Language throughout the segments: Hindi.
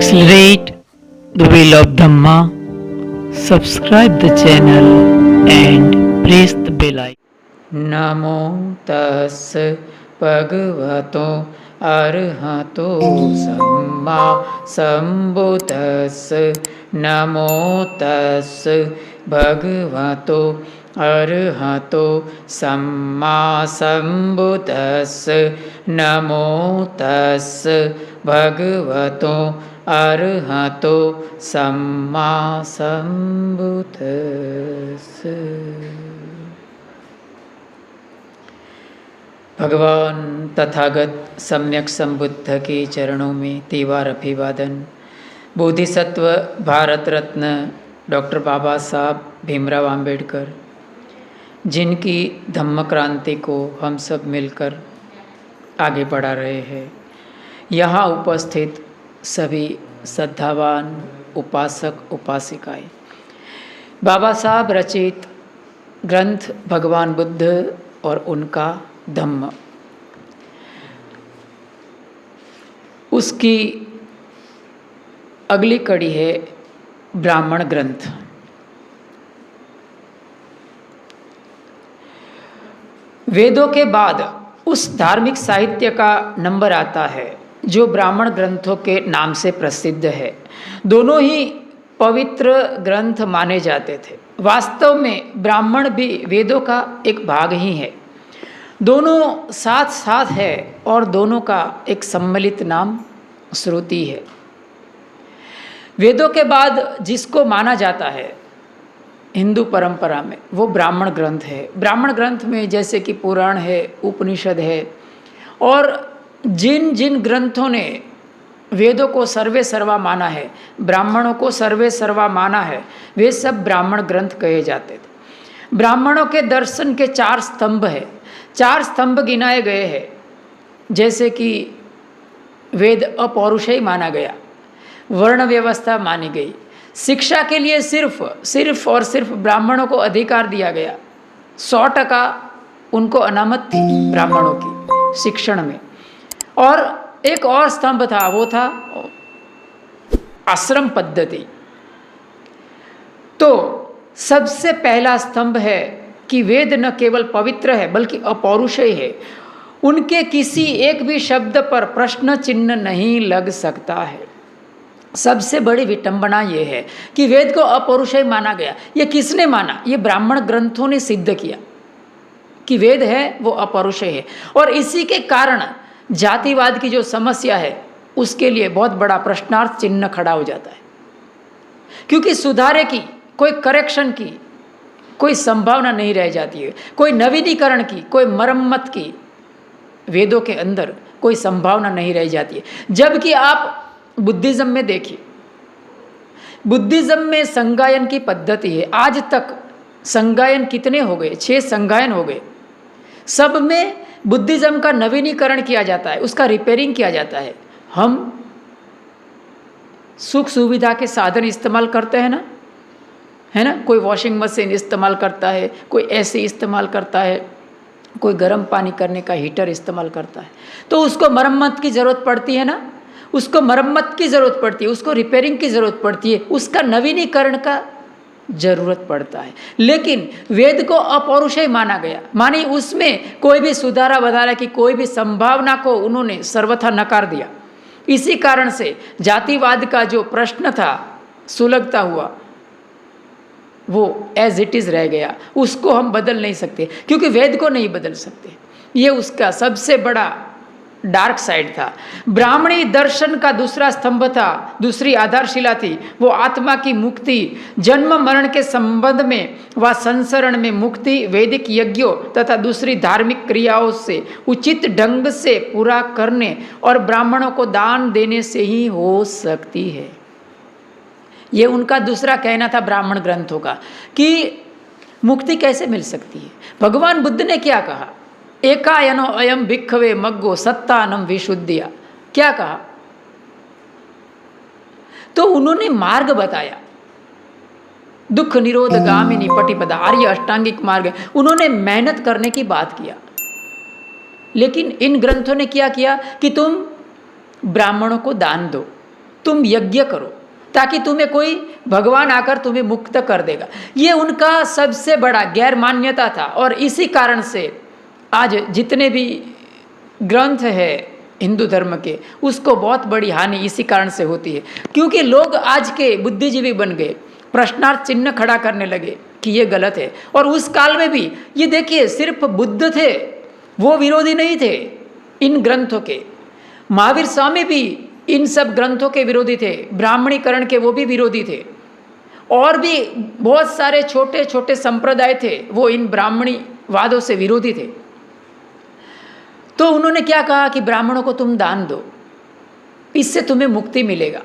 accelerate the wheel of Dhamma, subscribe the channel and press the bell icon. नमो तस् भगवतो अरहतो सम्मा सम्बुद्धस्स नमो तस् भगवतो अरहतो सम्मा सम्बुद्धस्स नमो तस् भगवतो अरहतो सम्मा सम्बुद्धस्स। भगवान तथागत सम्यक संबुद्ध के चरणों में तीवार अभिवादन। बोधिसत्व भारत रत्न डॉक्टर बाबा साहब भीमराव अंबेडकर, जिनकी धम्म क्रांति को हम सब मिलकर आगे बढ़ा रहे हैं, यहाँ उपस्थित सभी श्रद्धावान उपासक उपासिकाएं, बाबा साहब रचित ग्रंथ भगवान बुद्ध और उनका धम्म, उसकी अगली कड़ी है ब्राह्मण ग्रंथ। वेदों के बाद उस धार्मिक साहित्य का नंबर आता है जो ब्राह्मण ग्रंथों के नाम से प्रसिद्ध है। दोनों ही पवित्र ग्रंथ माने जाते थे। वास्तव में ब्राह्मण भी वेदों का एक भाग ही है। दोनों साथ साथ है और दोनों का एक सम्मिलित नाम श्रुति है। वेदों के बाद जिसको माना जाता है हिंदू परंपरा में, वो ब्राह्मण ग्रंथ है। ब्राह्मण ग्रंथ में जैसे कि पुराण है, उपनिषद है, और जिन जिन ग्रंथों ने वेदों को सर्वे सर्वा माना है, ब्राह्मणों को सर्वे सर्वा माना है, वे सब ब्राह्मण ग्रंथ कहे जाते थे। ब्राह्मणों के दर्शन के 4 स्तंभ है। 4 स्तंभ गिनाए गए हैं, जैसे कि वेद अपौरुषेय माना गया, वर्ण व्यवस्था मानी गई, शिक्षा के लिए सिर्फ और सिर्फ ब्राह्मणों को अधिकार दिया गया, 100% उनको अनामत थी ब्राह्मणों की शिक्षण में। और एक और स्तंभ था, वो था आश्रम पद्धति। तो सबसे पहला स्तंभ है कि वेद न केवल पवित्र है बल्कि अपौरुषेय है। उनके किसी एक भी शब्द पर प्रश्न चिन्ह नहीं लग सकता है। सबसे बड़ी विटंबना ये है कि वेद को अपौरुषेय माना गया। ये किसने माना? ये ब्राह्मण ग्रंथों ने सिद्ध किया कि वेद है वो अपौरुषेय है। और इसी के कारण जातिवाद की जो समस्या है उसके लिए बहुत बड़ा प्रश्नार्थ चिन्ह खड़ा हो जाता है, क्योंकि सुधारे की, कोई करेक्शन की कोई संभावना नहीं रह जाती है, कोई नवीनीकरण की, कोई मरम्मत की वेदों के अंदर कोई संभावना नहीं रह जाती है। जबकि आप बुद्धिज्म में देखिए, बुद्धिज्म में संगायन की पद्धति है। आज तक संगायन कितने हो गए? 6 संगायन हो गए। सब में बुद्धिज्म का नवीनीकरण किया जाता है, उसका रिपेयरिंग किया जाता है। हम सुख सुविधा के साधन इस्तेमाल करते हैं ना, है ना? कोई वॉशिंग मशीन इस्तेमाल करता है, कोई एसी इस्तेमाल करता है, कोई गर्म पानी करने का हीटर इस्तेमाल करता है। तो उसको मरम्मत की ज़रूरत पड़ती है ना, उसको मरम्मत की ज़रूरत पड़ती है, उसको रिपेयरिंग की ज़रूरत पड़ती है, उसका नवीनीकरण का ज़रूरत पड़ता है। लेकिन वेद को अपौरुषेय माना गया, मानी उसमें कोई भी सुधारा वधारा की कोई भी संभावना को उन्होंने सर्वथा नकार दिया। इसी कारण से जातिवाद का जो प्रश्न था सुलगता हुआ, वो एज इट इज़ रह गया। उसको हम बदल नहीं सकते, क्योंकि वेद को नहीं बदल सकते। ये उसका सबसे बड़ा डार्क साइड था। ब्राह्मणी दर्शन का दूसरा स्तंभ था, दूसरी आधारशिला थी, वो आत्मा की मुक्ति, जन्म मरण के संबंध में व संसरण में मुक्ति वैदिक यज्ञों तथा दूसरी धार्मिक क्रियाओं से उचित ढंग से पूरा करने और ब्राह्मणों को दान देने से ही हो सकती है। ये उनका दूसरा कहना था ब्राह्मण ग्रंथों का, कि मुक्ति कैसे मिल सकती है। भगवान बुद्ध ने क्या कहा? एकायनो अयम भिक्खवे मग्गो सत्तानम विशुद्धिया। क्या कहा? तो उन्होंने मार्ग बताया, दुख निरोध गामिनी पटिपदा, आर्य अष्टांगिक मार्ग। उन्होंने मेहनत करने की बात किया। लेकिन इन ग्रंथों ने क्या किया कि तुम ब्राह्मणों को दान दो, तुम यज्ञ करो ताकि तुम्हें कोई भगवान आकर तुम्हें मुक्त कर देगा। ये उनका सबसे बड़ा गैर मान्यता था। और इसी कारण से आज जितने भी ग्रंथ है हिंदू धर्म के, उसको बहुत बड़ी हानि इसी कारण से होती है, क्योंकि लोग आज के बुद्धिजीवी बन गए, प्रश्नार्थ चिन्ह खड़ा करने लगे कि ये गलत है। और उस काल में भी ये देखिए, सिर्फ बुद्ध थे वो विरोधी नहीं थे इन ग्रंथों के, महावीर स्वामी भी इन सब ग्रंथों के विरोधी थे, ब्राह्मणीकरण के वो भी विरोधी थे, और भी बहुत सारे छोटे छोटे संप्रदाय थे वो इन ब्राह्मणीवादों से विरोधी थे। तो उन्होंने क्या कहा कि ब्राह्मणों को तुम दान दो, इससे तुम्हें मुक्ति मिलेगा।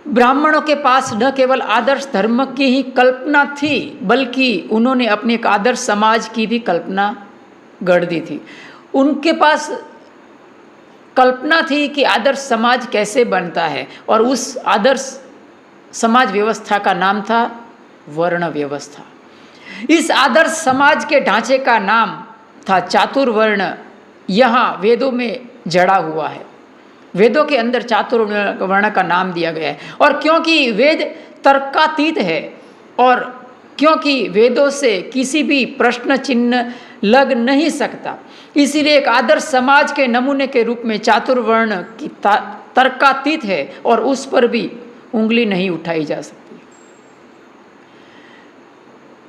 ब्राह्मणों के पास न केवल आदर्श धर्म की ही कल्पना थी, बल्कि उन्होंने अपने एक आदर्श समाज की भी कल्पना गढ़ दी थी। उनके पास कल्पना थी कि आदर्श समाज कैसे बनता है, और उस आदर्श समाज व्यवस्था का नाम था वर्ण व्यवस्था। इस आदर्श समाज के ढांचे का नाम था चातुर्वर्ण। यहाँ वेदों में जड़ा हुआ है, वेदों के अंदर चातुर्वर्ण का नाम दिया गया है। और क्योंकि वेद तर्कातीत है, और क्योंकि वेदों से किसी भी प्रश्न चिन्ह लग नहीं सकता, इसीलिए एक आदर्श समाज के नमूने के रूप में चातुर्वर्ण की तर्कातीत है, और उस पर भी उंगली नहीं उठाई जा सकती।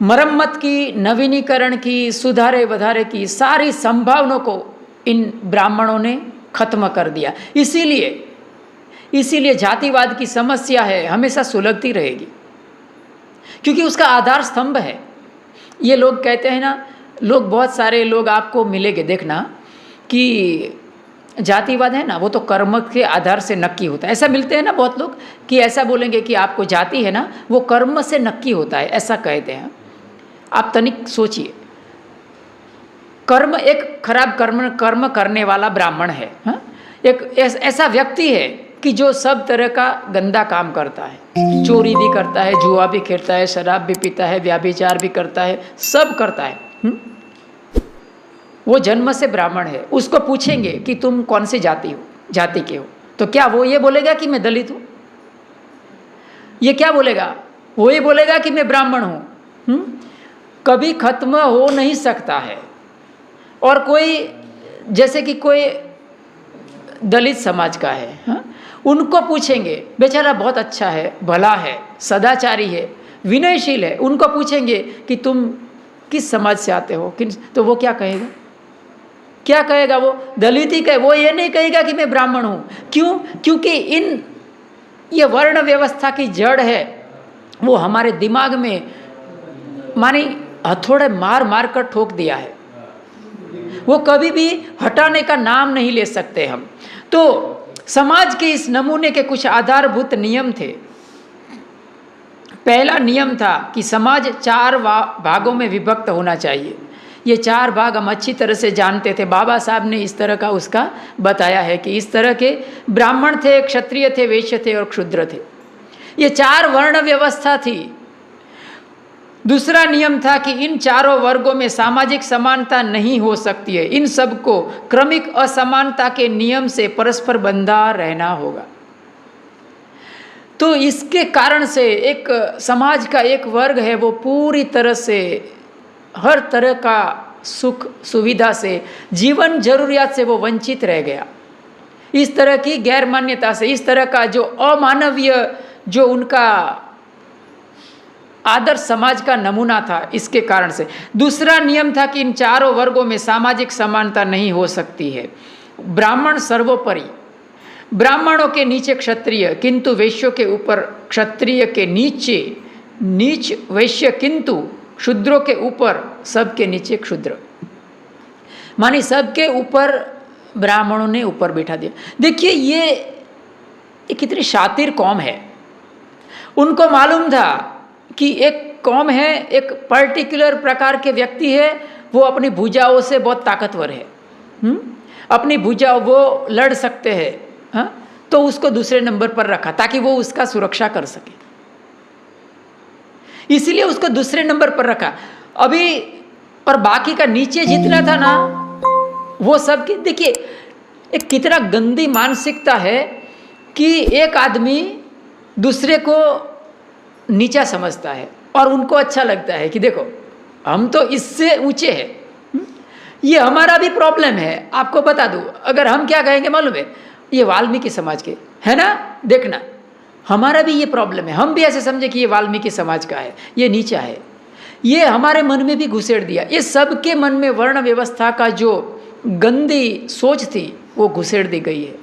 मरम्मत की, नवीनीकरण की, सुधारे वधारे की सारी संभावनाओं को इन ब्राह्मणों ने खत्म कर दिया। इसीलिए जातिवाद की समस्या है हमेशा सुलगती रहेगी, क्योंकि उसका आधार स्तंभ है। ये लोग कहते हैं ना, लोग बहुत सारे लोग आपको मिलेंगे, देखना कि जातिवाद है ना वो तो कर्म के आधार से नक्की होता है। ऐसा मिलते हैं ना बहुत लोग कि ऐसा बोलेंगे कि आपको जाति है ना वो कर्म से नक्की होता है, ऐसा कहते हैं। आप तनिक सोचिए, कर्म एक खराब कर्म करने वाला ब्राह्मण है, हा? एक ऐसा व्यक्ति है कि जो सब तरह का गंदा काम करता है, चोरी भी करता है, जुआ भी खेलता है, शराब भी पीता है, व्याभिचार भी करता है, सब करता है। वो जन्म से ब्राह्मण है। उसको पूछेंगे कि तुम कौन सी जाति के हो, तो क्या वो ये बोलेगा कि मैं दलित हूँ? ये क्या बोलेगा? वो ये बोलेगा कि मैं ब्राह्मण हूँ। कभी खत्म हो नहीं सकता है। और कोई, जैसे कि कोई दलित समाज का है, हा? उनको पूछेंगे, बेचारा बहुत अच्छा है, भला है, सदाचारी है, विनयशील है, उनको पूछेंगे कि तुम किस समाज से आते हो, तो वो क्या कहेगा? क्या कहेगा? वो दलित ही कहे, वो ये नहीं कहेगा कि मैं ब्राह्मण हूँ। क्यों? क्योंकि ये वर्ण व्यवस्था की जड़ है, वो हमारे दिमाग में मानी हथौड़े मार मार कर ठोक दिया है, वो कभी भी हटाने का नाम नहीं ले सकते हम। तो समाज के इस नमूने के कुछ आधारभूत नियम थे। पहला नियम था कि समाज 4 भागों में विभक्त होना चाहिए। ये 4 भाग हम अच्छी तरह से जानते थे, बाबा साहब ने इस तरह का उसका बताया है कि इस तरह के ब्राह्मण थे, क्षत्रिय थे, वैश्य थे और क्षूद्र थे। ये 4 वर्ण व्यवस्था थी। दूसरा नियम था कि इन चारों वर्गों में सामाजिक समानता नहीं हो सकती है, इन सबको क्रमिक असमानता के नियम से परस्पर बंधा रहना होगा। तो इसके कारण से एक समाज का एक वर्ग है वो पूरी तरह से हर तरह का सुख सुविधा से, जीवन जरूरियात से वो वंचित रह गया। इस तरह की गैर मान्यता से, इस तरह का जो अमानवीय जो उनका आदर्श समाज का नमूना था, इसके कारण से। दूसरा नियम था कि इन चारों वर्गों में सामाजिक समानता नहीं हो सकती है। ब्राह्मण सर्वोपरि, ब्राह्मणों के नीचे क्षत्रिय, किंतु वैश्यों के ऊपर क्षत्रिय के नीचे नीच वैश्य, किंतु शूद्रों के ऊपर सबके नीचे क्षुद्र। मानी सबके ऊपर ब्राह्मणों ने ऊपर बैठा दिया। देखिए ये कितनी शातिर कौम है। उनको मालूम था कि एक कौम है, एक पर्टिकुलर प्रकार के व्यक्ति है, वो अपनी भुजाओं से बहुत ताकतवर है, अपनी भुजाओं वो लड़ सकते हैं, हाँ? तो उसको दूसरे नंबर पर रखा ताकि वो उसका सुरक्षा कर सके, इसीलिए उसको दूसरे नंबर पर रखा। अभी और बाकी का नीचे जितना था ना वो सब की, देखिए एक कितना गंदी मानसिकता है कि एक आदमी दूसरे को नीचा समझता है और उनको अच्छा लगता है कि देखो हम तो इससे ऊंचे हैं। ये हमारा भी प्रॉब्लम है। आपको बता दूं, अगर हम क्या कहेंगे मालूम है, ये वाल्मीकि समाज के है ना, देखना हमारा भी ये प्रॉब्लम है, हम भी ऐसे समझे कि ये वाल्मीकि समाज का है, ये नीचा है। ये हमारे मन में भी घुसेड़ दिया। ये सबके मन में वर्ण व्यवस्था का जो गंदी सोच थी वो घुसेड़ दी गई है।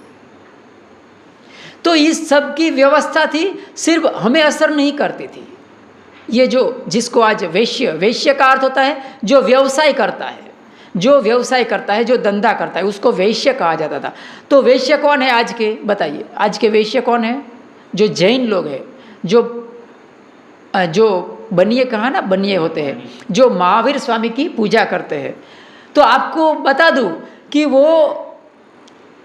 तो इस सब की व्यवस्था थी, सिर्फ हमें असर नहीं करती थी। ये जो जिसको आज वैश्य, वैश्य का अर्थ होता है जो व्यवसाय करता है, जो व्यवसाय करता है, जो धंधा करता है, उसको वैश्य कहा जाता था। तो वैश्य कौन है आज के, बताइए आज के वैश्य कौन है? जो जैन लोग हैं, जो बनिए कहा ना, बनिए होते हैं, जो महावीर स्वामी की पूजा करते हैं। तो आपको बता दूं कि वो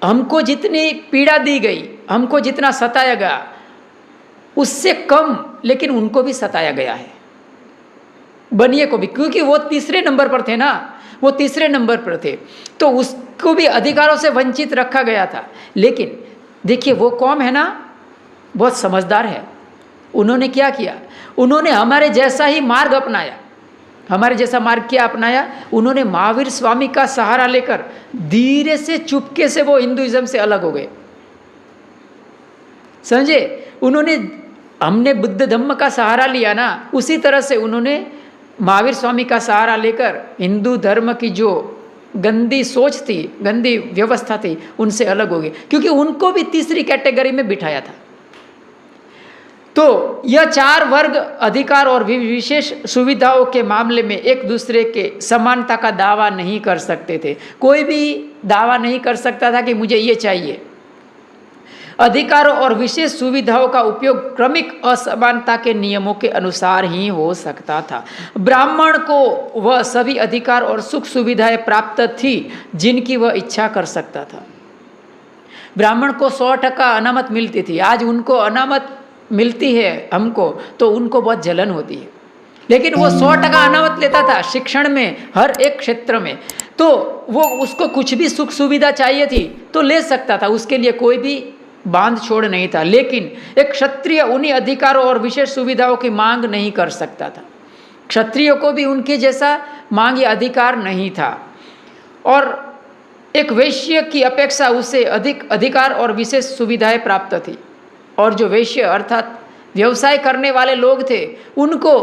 हमको जितनी पीड़ा दी गई, हमको जितना सताया गया, उससे कम लेकिन उनको भी सताया गया है, बनिए को भी, क्योंकि वो तीसरे नंबर पर थे ना, वो तीसरे नंबर पर थे, तो उसको भी अधिकारों से वंचित रखा गया था। लेकिन देखिए वो कौम है ना, बहुत समझदार है। उन्होंने क्या किया, उन्होंने हमारे जैसा ही मार्ग अपनाया। हमारे जैसा मार्ग क्या अपनाया? उन्होंने महावीर स्वामी का सहारा लेकर धीरे से, चुपके से वो हिंदुइज्म से अलग हो गए, समझे? उन्होंने, हमने बुद्ध धम्म का सहारा लिया ना, उसी तरह से उन्होंने महावीर स्वामी का सहारा लेकर हिंदू धर्म की जो गंदी सोच थी, गंदी व्यवस्था थी, उनसे अलग हो गए, क्योंकि उनको भी तीसरी कैटेगरी में बिठाया था। तो यह चार वर्ग अधिकार और विशेष सुविधाओं के मामले में एक दूसरे के समानता का दावा नहीं कर सकते थे। कोई भी दावा नहीं कर सकता था कि मुझे ये चाहिए। अधिकारों और विशेष सुविधाओं का उपयोग क्रमिक असमानता के नियमों के अनुसार ही हो सकता था। ब्राह्मण को वह सभी अधिकार और सुख सुविधाएं प्राप्त थी जिनकी वह इच्छा कर सकता था। ब्राह्मण को 100% अनामत मिलती थी। आज उनको अनामत मिलती है हमको, तो उनको बहुत जलन होती है। लेकिन वो 100% अनामत लेता था शिक्षण में, हर एक क्षेत्र में। तो वो, उसको कुछ भी सुख सुविधा चाहिए थी तो ले सकता था, उसके लिए कोई भी बांध छोड़ नहीं था। लेकिन एक क्षत्रिय उन्हीं अधिकारों और विशेष सुविधाओं की मांग नहीं कर सकता था। क्षत्रियों को भी उनके जैसा मांग या अधिकार नहीं था, और एक वैश्य की अपेक्षा उसे अधिक अधिकार और विशेष सुविधाएं प्राप्त थी। और जो वैश्य अर्थात व्यवसाय करने वाले लोग थे, उनको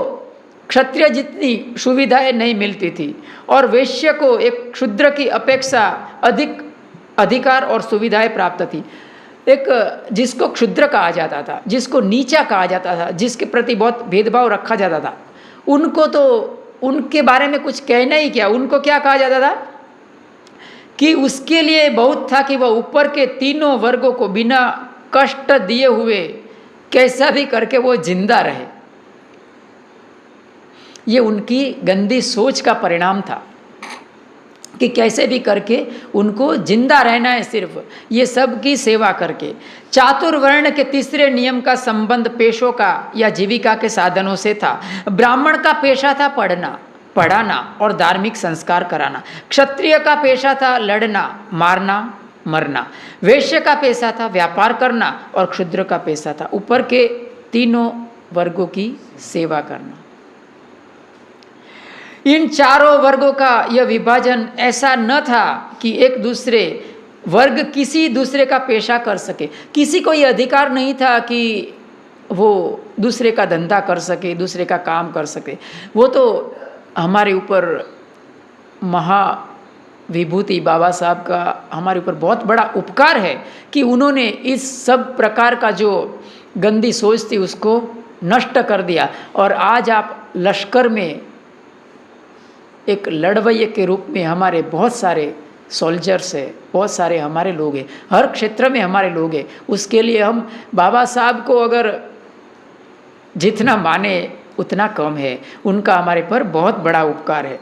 क्षत्रिय जितनी सुविधाएं नहीं मिलती थी, और वैश्य को एक क्षुद्र की अपेक्षा अधिक अधिकार और सुविधाएं प्राप्त थी। एक जिसको क्षुद्र कहा जाता था, जिसको नीचा कहा जाता था, जिसके प्रति बहुत भेदभाव रखा जाता था, उनको तो उनके बारे में कुछ कहना ही क्या। उनको क्या कहा जाता था कि उसके लिए बहुत था कि वह ऊपर के तीनों वर्गों को बिना कष्ट दिए हुए कैसा भी करके वो जिंदा रहे। ये उनकी गंदी सोच का परिणाम था कि कैसे भी करके उनको जिंदा रहना है, सिर्फ ये सब की सेवा करके। चातुर्वर्ण के तीसरे नियम का संबंध पेशों का या जीविका के साधनों से था। ब्राह्मण का पेशा था पढ़ना, पढ़ाना और धार्मिक संस्कार कराना। क्षत्रिय का पेशा था लड़ना, मारना, मरना। वैश्य का पेशा था व्यापार करना, और क्षुद्र का पेशा था ऊपर के तीनों वर्गों की सेवा करना। इन चारों वर्गों का यह विभाजन ऐसा न था कि एक दूसरे वर्ग किसी दूसरे का पेशा कर सके। किसी को यह अधिकार नहीं था कि वो दूसरे का धंधा कर सके, दूसरे का काम कर सके। वो तो हमारे ऊपर विभूति बाबा साहब का हमारे ऊपर बहुत बड़ा उपकार है कि उन्होंने इस सब प्रकार का जो गंदी सोच थी उसको नष्ट कर दिया। और आज आप लश्कर में एक लड़वैये के रूप में हमारे बहुत सारे सोल्जर्स है, बहुत सारे हमारे लोग हैं, हर क्षेत्र में हमारे लोग हैं। उसके लिए हम बाबा साहब को अगर जितना माने उतना कम है। उनका हमारे पर बहुत बड़ा उपकार है।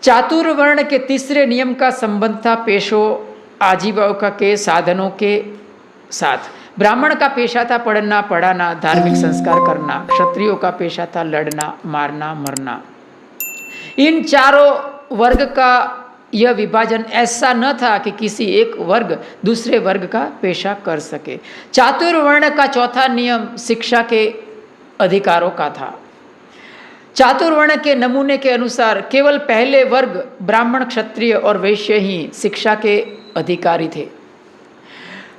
चातुर्वर्ण के तीसरे नियम का संबंध था पेशों आजीविका के साधनों के साथ। ब्राह्मण का पेशा था पढ़ना, पढ़ाना, धार्मिक संस्कार करना। क्षत्रियों का पेशा था लड़ना, मारना, मरना। इन चारों वर्ग का यह विभाजन ऐसा न था कि किसी एक वर्ग दूसरे वर्ग का पेशा कर सके। चातुर्वर्ण का चौथा नियम शिक्षा के अधिकारों का था। चातुर्वर्ण के नमूने के अनुसार केवल पहले वर्ग ब्राह्मण, क्षत्रिय और वैश्य ही शिक्षा के अधिकारी थे।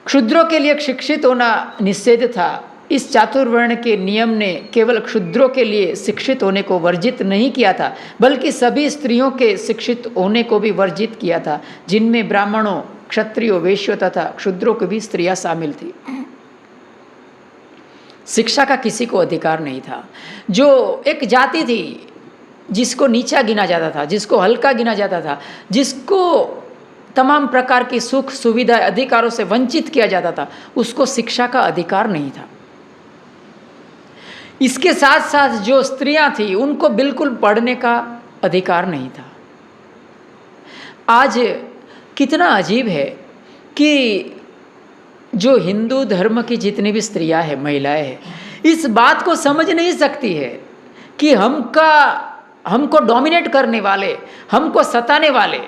क्षुद्रों के लिए शिक्षित होना निषेध था। इस चातुर्वर्ण के नियम ने केवल क्षुद्रों के लिए शिक्षित होने को वर्जित नहीं किया था, बल्कि सभी स्त्रियों के शिक्षित होने को भी वर्जित किया था, जिनमें ब्राह्मणों, क्षत्रियों, वैश्यों तथा क्षुद्रों की भी स्त्रियां शामिल थी। शिक्षा का किसी को अधिकार नहीं था। जो एक जाति थी जिसको नीचा गिना जाता था, जिसको हल्का गिना जाता था, जिसको तमाम प्रकार की सुख सुविधा अधिकारों से वंचित किया जाता था, उसको शिक्षा का अधिकार नहीं था। इसके साथ साथ जो स्त्रियां थी उनको बिल्कुल पढ़ने का अधिकार नहीं था। आज कितना अजीब है कि जो हिंदू धर्म की जितनी भी स्त्रियां हैं, महिलाएं हैं, इस बात को समझ नहीं सकती है कि हमको डोमिनेट करने वाले, हमको सताने वाले,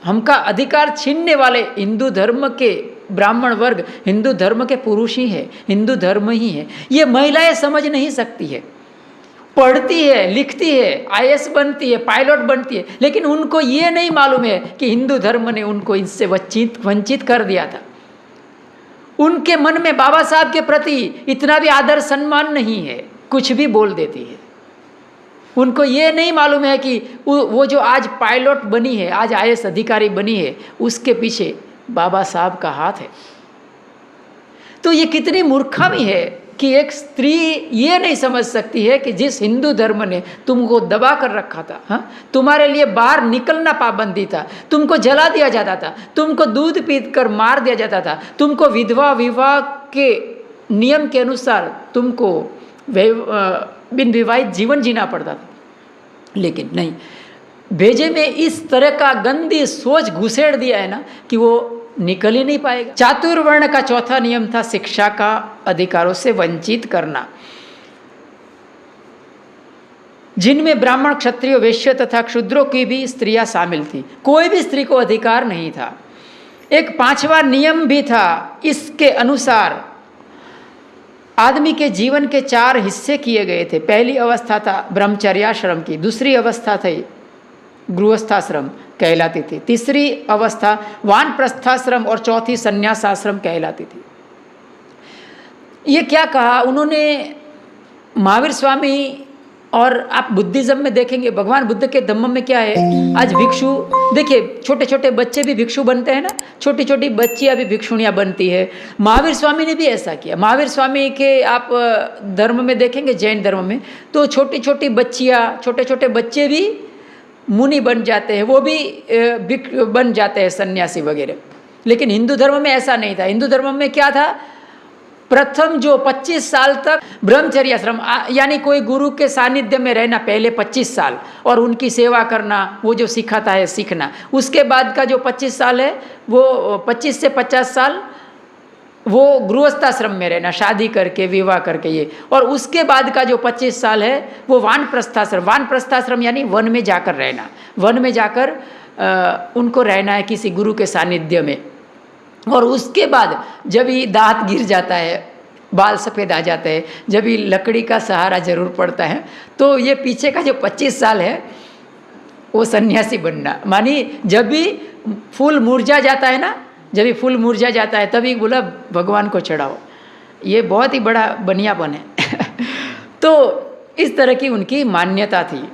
हमका अधिकार छीनने वाले हिंदू धर्म के ब्राह्मण वर्ग, हिंदू धर्म के पुरुष ही है, हिंदू धर्म ही है। ये महिलाएं समझ नहीं सकती है। पढ़ती है, लिखती है, आईएएस बनती है, पायलट बनती है, लेकिन उनको ये नहीं मालूम है कि हिंदू धर्म ने उनको इससे वंचित कर दिया था। उनके मन में बाबा साहब के प्रति इतना भी आदर सम्मान नहीं है, कुछ भी बोल देती है। उनको ये नहीं मालूम है कि वो जो आज पायलट बनी है, आज आईएएस अधिकारी बनी है, उसके पीछे बाबा साहब का हाथ है। तो ये कितनी मूर्खामी है कि एक स्त्री ये नहीं समझ सकती है कि जिस हिंदू धर्म ने तुमको दबा कर रखा था, हाँ, तुम्हारे लिए बाहर निकलना पाबंदी था, तुमको जला दिया जाता था, तुमको दूध पीत कर मार दिया जाता था, तुमको विधवा विवाह के नियम के अनुसार तुमको बिन विवाहित जीवन जीना पड़ता था, लेकिन नहीं, भेजे में इस तरह का गंदी सोच घुसेड़ दिया है ना कि वो निकल ही नहीं पाएगा। चातुर्वर्ण का चौथा नियम था शिक्षा का अधिकारों से वंचित करना, जिनमें ब्राह्मण, क्षत्रिय, वैश्य तथा क्षुद्रों की भी स्त्रियां शामिल थी। कोई भी स्त्री को अधिकार नहीं था। एक पांचवा नियम भी था। इसके अनुसार आदमी के जीवन के 4 हिस्से किए गए थे। पहली अवस्था था ब्रह्मचर्याश्रम की, दूसरी अवस्था थी गृहस्थाश्रम कहलाती थी, तीसरी अवस्था वानप्रस्थाश्रम और चौथी संन्यासाश्रम कहलाती थी। ये क्या कहा उन्होंने, महावीर स्वामी, और आप बुद्धिज्म में देखेंगे भगवान बुद्ध के धम्म में क्या है, आज भिक्षु, देखिए छोटे छोटे बच्चे भी भिक्षु बनते हैं ना, छोटी छोटी बच्चियां भी भिक्षुणियां बनती है। महावीर स्वामी ने भी ऐसा किया। महावीर स्वामी के आप धर्म में देखेंगे, जैन धर्म में, तो छोटी छोटी बच्चियां, छोटे छोटे बच्चे भी मुनि बन जाते हैं, वो भी बन जाते हैं सन्यासी वगैरह। लेकिन हिंदू धर्म में ऐसा नहीं था। हिंदू धर्म में क्या था, प्रथम जो 25 साल तक ब्रह्मचर्याश्रम, यानी कोई गुरु के सानिध्य में रहना पहले 25 साल, और उनकी सेवा करना, वो जो सिखाता है सीखना। उसके बाद का जो 25 साल है, वो 25 से 50 साल वो गृहस्थाश्रम में रहना, शादी करके, विवाह करके ये। और उसके बाद का जो 25 साल है वो वानप्रस्थाश्रम। वानप्रस्थाश्रम यानी वन में जाकर रहना, वन में जाकर उनको रहना है किसी गुरु के सानिध्य में। और उसके बाद जब ये दांत गिर जाता है, बाल सफ़ेद आ जाते हैं, जब ये लकड़ी का सहारा जरूर पड़ता है, तो ये पीछे का जो 25 साल है वो सन्यासी बनना। मानी जब भी फूल मुरझा जाता है ना, जब ये फूल मुरझा जाता है तभी बोला भगवान को चढ़ाओ। ये बहुत ही बड़ा बनियापन है। तो इस तरह की उनकी मान्यता थी।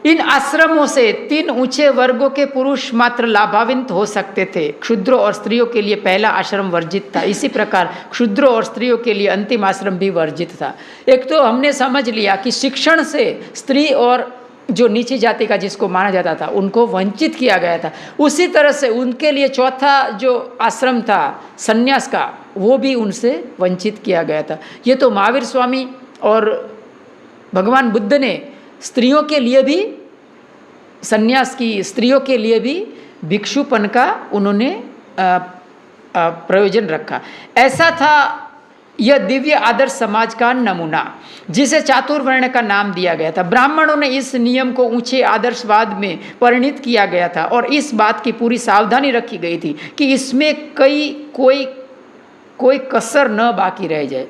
इन आश्रमों से 3 ऊंचे वर्गों के पुरुष मात्र लाभान्वित हो सकते थे। क्षुद्रों और स्त्रियों के लिए पहला आश्रम वर्जित था। इसी प्रकार क्षुद्रों और स्त्रियों के लिए अंतिम आश्रम भी वर्जित था। एक तो हमने समझ लिया कि शिक्षण से स्त्री और जो नीची जाति का जिसको माना जाता था उनको वंचित किया गया था। उसी तरह से उनके लिए चौथा जो आश्रम था सन्यास का, वो भी उनसे वंचित किया गया था। ये तो महावीर स्वामी और भगवान बुद्ध ने स्त्रियों के लिए भी सन्यास की, स्त्रियों के लिए भी भिक्षुपन का उन्होंने प्रयोजन रखा। ऐसा था यह दिव्य आदर्श समाज का नमूना, जिसे चातुर्वर्ण का नाम दिया गया था। ब्राह्मणों ने इस नियम को ऊंचे आदर्शवाद में परिणित किया गया था और इस बात की पूरी सावधानी रखी गई थी कि इसमें कोई कसर न बाकी रह जाए।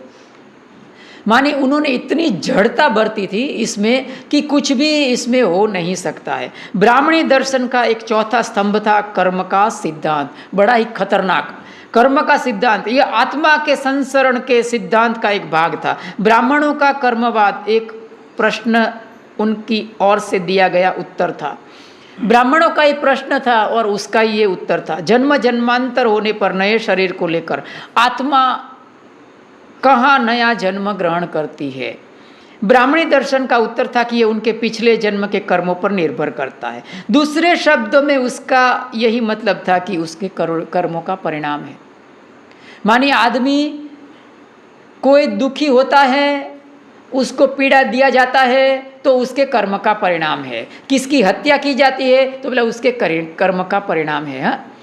माने उन्होंने इतनी जड़ता बरती थी इसमें कि कुछ भी इसमें हो नहीं सकता है। ब्राह्मणी दर्शन का एक चौथा स्तंभ था कर्म का सिद्धांत, बड़ा ही खतरनाक कर्म का सिद्धांत। यह आत्मा के संसरण के सिद्धांत का एक भाग था। ब्राह्मणों का कर्मवाद एक प्रश्न उनकी ओर से दिया गया उत्तर था। ब्राह्मणों का ये प्रश्न था और उसका ये उत्तर था। जन्म जन्मांतर होने पर नए शरीर को लेकर आत्मा कहाँ नया जन्म ग्रहण करती है? ब्राह्मणी दर्शन का उत्तर था कि ये उनके पिछले जन्म के कर्मों पर निर्भर करता है। दूसरे शब्दों में उसका यही मतलब था कि उसके कर्मों का परिणाम है। मानिए आदमी कोई दुखी होता है, उसको पीड़ा दिया जाता है तो उसके कर्म का परिणाम है। किसकी हत्या की जाती है तो बोला उसके कर्म का परिणाम है। हाँ,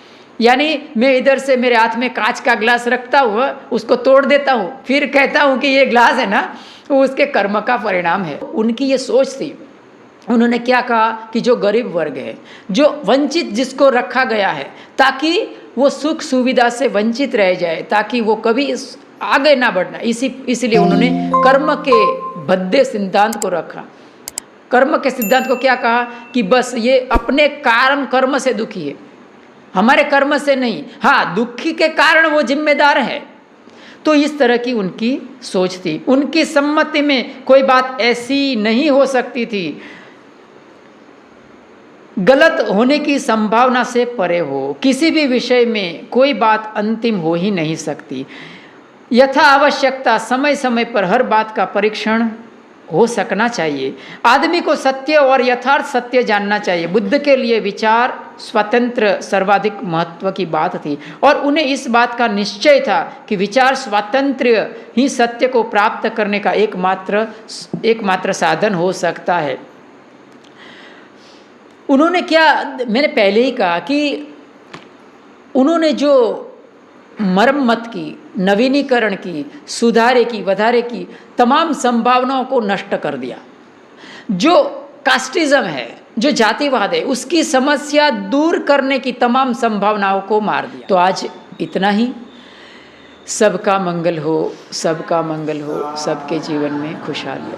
यानी मैं इधर से मेरे हाथ में कांच का ग्लास रखता हूँ, उसको तोड़ देता हूँ, फिर कहता हूँ कि ये ग्लास है ना, वो उसके कर्म का परिणाम है। उनकी ये सोच थी। उन्होंने क्या कहा कि जो गरीब वर्ग है, जो वंचित जिसको रखा गया है, ताकि वो सुख सुविधा से वंचित रह जाए, ताकि वो कभी आगे ना बढ़ना, इसीलिए उन्होंने कर्म के भद्दे सिद्धांत को रखा। कर्म के सिद्धांत को क्या कहा कि बस ये अपने कर्म से दुखी है, हमारे कर्म से नहीं। हाँ, दुखी के कारण वो जिम्मेदार है। तो इस तरह की उनकी सोच थी। उनकी सम्मति में कोई बात ऐसी नहीं हो सकती थी गलत होने की संभावना से परे हो। किसी भी विषय में कोई बात अंतिम हो ही नहीं सकती। यथा आवश्यकता समय समय पर हर बात का परीक्षण हो सकना चाहिए। आदमी को सत्य और यथार्थ सत्य जानना चाहिए। बुद्ध के लिए विचार स्वातंत्र्य सर्वाधिक महत्व की बात थी और उन्हें इस बात का निश्चय था कि विचार स्वातंत्र्य ही सत्य को प्राप्त करने का एकमात्र साधन हो सकता है। उन्होंने क्या, मैंने पहले ही कहा कि उन्होंने जो मरम्मत की, नवीनीकरण की, सुधारे की, वधारे की तमाम संभावनाओं को नष्ट कर दिया। जो कास्टिज्म है, जो जातिवाद है, उसकी समस्या दूर करने की तमाम संभावनाओं को मार दिया। तो आज इतना ही। सबका मंगल हो, सबका मंगल हो, सबके जीवन में खुशहाली हो।